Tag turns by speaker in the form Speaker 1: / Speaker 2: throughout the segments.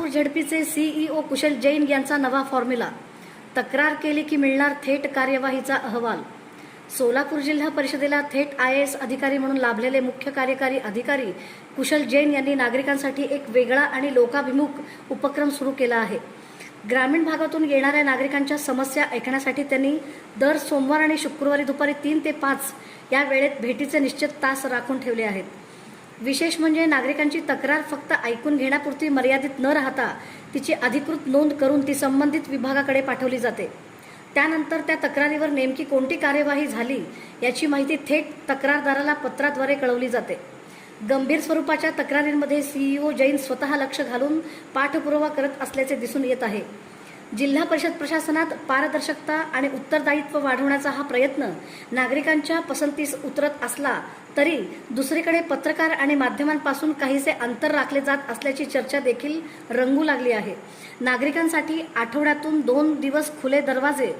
Speaker 1: Solapur झेडपीचे CEO कुशल जैन यांचा नवा formula. तक्रार केली की मिळणार थेट कार्यवाहीचा अहवाल। सोलापूर जिल्हा परिषदेला थेट IAS अधिकारी म्हणून लाभलेले मुख्य कार्यकारी अधिकारी कुशल जैन यांनी नागरिकांसाठी एक वेगळा आणि लोकाभिमुख उपक्रम सुरू केला आहे। ग्रामीण भागातून येणाऱ्या नागरिकांच्या समस्या ऐकण्यासाठी त्यांनी दर सोमवार आणि शुक्रवारी दुपारी 3 ते 5 या वेळेत भेटीचे निश्चित तास राखून ठेवले आहेत। विशेष म्हणजे नागरिकांची तक्रार फक्त ऐकून घेण्यापुरती मर्यादित न राहता तिची अधिकृत नोंद करून ती संबंधित विभागाकडे पाठवली जाते। त्यानंतर त्या तक्रारीवर नेमकी कोणती कार्यवाही झाली याची माहिती थेट तक्रारदाराला पत्राद्वारे कळवली जाते। गंभीर स्वरूपाच्या तक्रारींमध्ये सीईओ जैन स्वतः लक्ष घालून पाठपुरावा करत असल्याचे दिसून येत आहे। जिल्हा परिषद प्रशासनात पारदर्शकता आणि उत्तरदायित्व वाढवण्याचा हा प्रयत्न नागरिकांच्या पसंतीस उतरत असला तरी दुसरीकडे पत्रकार आणि माध्यमांपासून काहीसे अंतर राखले जात असल्याची चर्चा देखील रंगू लागली आहे। नागरिकांसाठी आठवड्यातून 2 दिवस खुले दरवाजे,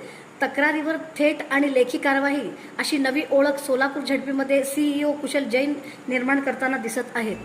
Speaker 1: तक्रारीवर थेट आणि लेखी कारवाई अशी नवी ओळख सोलापूर झेडपीमध्ये सीईओ कुशल जैन निर्माण करताना दिसत आहेत।